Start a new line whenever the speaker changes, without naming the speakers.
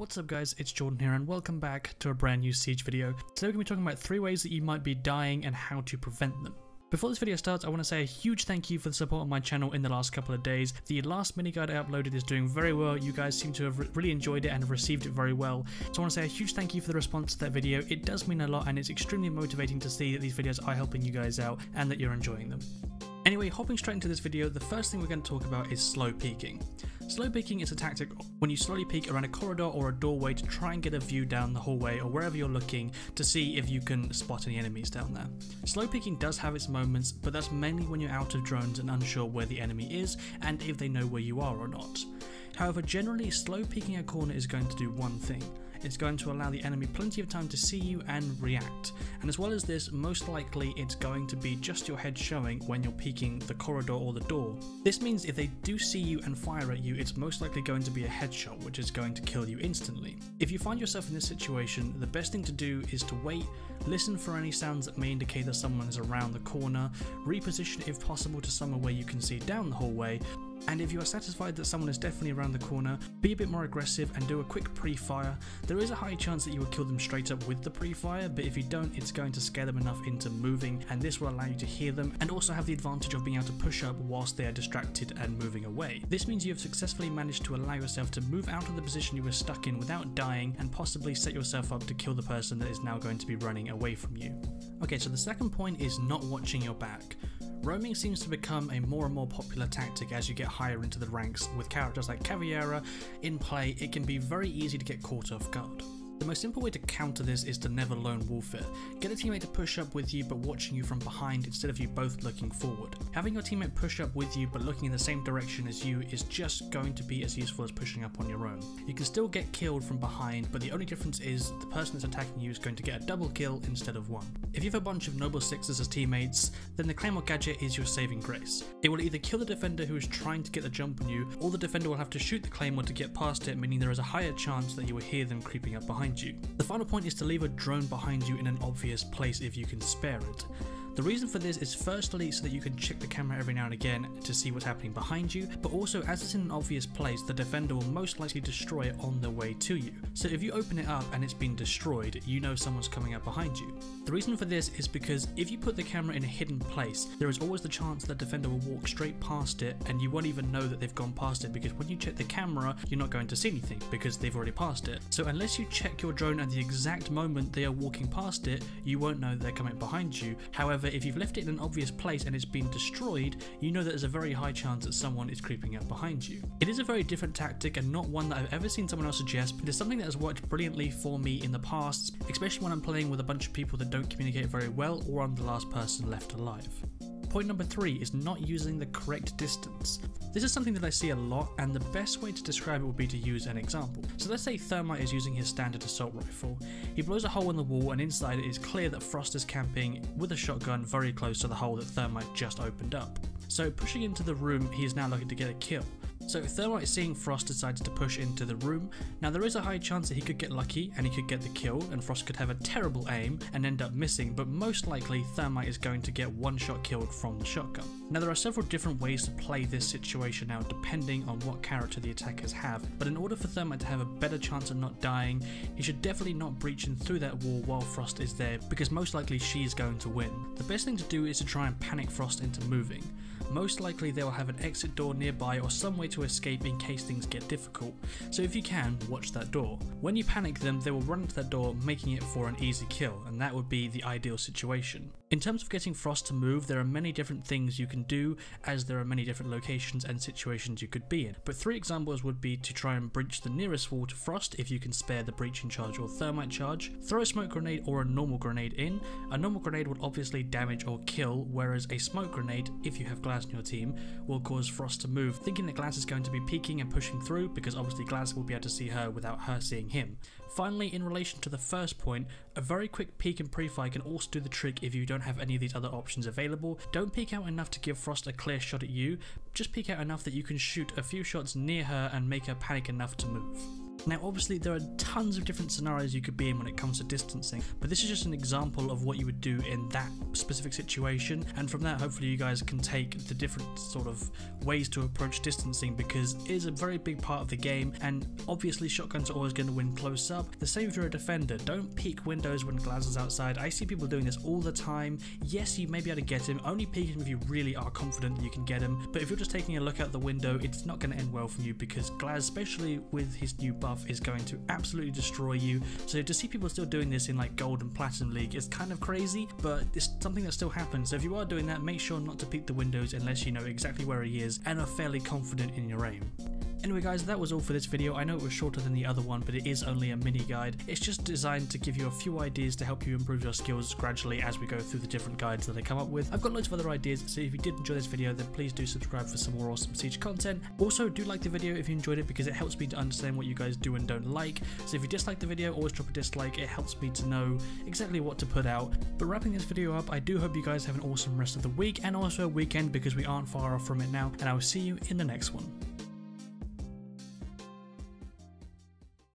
What's up guys, it's Jordan here and welcome back to a brand new Siege video. Today we're going to be talking about 3 ways that you might be dying and how to prevent them. Before this video starts, I want to say a huge thank you for the support on my channel in the last couple of days. The last mini guide I uploaded is doing very well. You guys seem to have really enjoyed it and have received it very well. So I want to say a huge thank you for the response to that video. It does mean a lot and it's extremely motivating to see that these videos are helping you guys out and that you're enjoying them. Anyway, hopping straight into this video, the first thing we're going to talk about is slow peeking. Slow peeking is a tactic when you slowly peek around a corridor or a doorway to try and get a view down the hallway or wherever you're looking to see if you can spot any enemies down there. Slow peeking does have its moments, but that's mainly when you're out of drones and unsure where the enemy is and if they know where you are or not. However, generally, slow peeking a corner is going to do one thing. It's going to allow the enemy plenty of time to see you and react. And as well as this, most likely it's going to be just your head showing when you're peeking the corridor or the door. This means if they do see you and fire at you, it's most likely going to be a headshot, which is going to kill you instantly. If you find yourself in this situation, the best thing to do is to wait, listen for any sounds that may indicate that someone is around the corner, reposition if possible to somewhere where you can see down the hallway, and if you are satisfied that someone is definitely around the corner, be a bit more aggressive and do a quick pre-fire. There is a high chance that you will kill them straight up with the pre-fire, but if you don't, it's going to scare them enough into moving, and this will allow you to hear them and also have the advantage of being able to push up whilst they are distracted and moving away. This means you have successfully managed to allow yourself to move out of the position you were stuck in without dying and possibly set yourself up to kill the person that is now going to be running away from you. Okay, so the second point is not watching your back. Roaming seems to become a more and more popular tactic as you get higher into the ranks. With characters like Caveira in play, it can be very easy to get caught off guard. The most simple way to counter this is to never lone wolf it. Get a teammate to push up with you but watching you from behind instead of you both looking forward. Having your teammate push up with you but looking in the same direction as you is just going to be as useful as pushing up on your own. You can still get killed from behind, but the only difference is the person that's attacking you is going to get a double kill instead of one. If you have a bunch of Noble 6s as teammates, then the Claymore gadget is your saving grace. It will either kill the defender who is trying to get the jump on you, or the defender will have to shoot the Claymore to get past it, meaning there is a higher chance that you will hear them creeping up behind you. The final point is to leave a drone behind you in an obvious place if you can spare it. The reason for this is firstly so that you can check the camera every now and again to see what's happening behind you, but also as it's in an obvious place, the defender will most likely destroy it on their way to you. So if you open it up and it's been destroyed, you know someone's coming up behind you. The reason for this is because if you put the camera in a hidden place, there is always the chance that the defender will walk straight past it and you won't even know that they've gone past it, because when you check the camera, you're not going to see anything because they've already passed it. So unless you check your drone at the exact moment they are walking past it, you won't know they're coming behind you. However, if you've left it in an obvious place and it's been destroyed, you know that there's a very high chance that someone is creeping up behind you. It is a very different tactic and not one that I've ever seen someone else suggest, but it's something that has worked brilliantly for me in the past, especially when I'm playing with a bunch of people that don't communicate very well or I'm the last person left alive. Point number 3 is not using the correct distance. This is something that I see a lot, and the best way to describe it would be to use an example. So let's say Thermite is using his standard assault rifle. He blows a hole in the wall and inside it is clear that Frost is camping with a shotgun very close to the hole that Thermite just opened up. So pushing into the room, he is now looking to get a kill. So Thermite, seeing Frost, decides to push into the room. Now there is a high chance that he could get lucky and he could get the kill, and Frost could have a terrible aim and end up missing, but most likely Thermite is going to get one shot killed from the shotgun. Now there are several different ways to play this situation out depending on what character the attackers have, but in order for Thermite to have a better chance of not dying, he should definitely not breach in through that wall while Frost is there, because most likely she is going to win. The best thing to do is to try and panic Frost into moving. Most likely they will have an exit door nearby or some way to escape in case things get difficult, so if you can, watch that door. When you panic them, they will run into that door, making it for an easy kill, and that would be the ideal situation. In terms of getting Frost to move, there are many different things you can do, as there are many different locations and situations you could be in, but 3 examples would be to try and breach the nearest wall to Frost if you can spare the breaching charge or thermite charge, throw a smoke grenade or a normal grenade in. A normal grenade would obviously damage or kill, whereas a smoke grenade, if you have Glass in your team, will cause Frost to move, thinking that Glass is going to be peeking and pushing through, because obviously Glass will be able to see her without her seeing him. Finally, in relation to the first point, a very quick peek and pre-fire can also do the trick if you don't have any of these other options available. Don't peek out enough to give Frost a clear shot at you, just peek out enough that you can shoot a few shots near her and make her panic enough to move. Now obviously there are tons of different scenarios you could be in when it comes to distancing, but this is just an example of what you would do in that specific situation, and from that hopefully you guys can take the different sort of ways to approach distancing, because it is a very big part of the game, and obviously shotguns are always going to win close up. The same if you're a defender. Don't peek windows when Glaz is outside. I see people doing this all the time. Yes, you may be able to get him, only peek him if you really are confident that you can get him, but if you're just taking a look out the window, it's not going to end well for you, because Glaz, especially with his new buff, is going to absolutely destroy you. So to see people still doing this in like Gold and Platinum League is kind of crazy, but it's something that still happens. So if you are doing that, make sure not to peek the windows unless you know exactly where he is and are fairly confident in your aim. Anyway guys, that was all for this video. I know it was shorter than the other one, but it is only a mini guide. It's just designed to give you a few ideas to help you improve your skills gradually as we go through the different guides that I come up with. I've got loads of other ideas, so if you did enjoy this video, then please do subscribe for some more awesome Siege content. Also, do like the video if you enjoyed it, because it helps me to understand what you guys do and don't like. So if you dislike the video, always drop a dislike. It helps me to know exactly what to put out. But wrapping this video up, I do hope you guys have an awesome rest of the week and also a weekend, because we aren't far off from it now, and I will see you in the next one.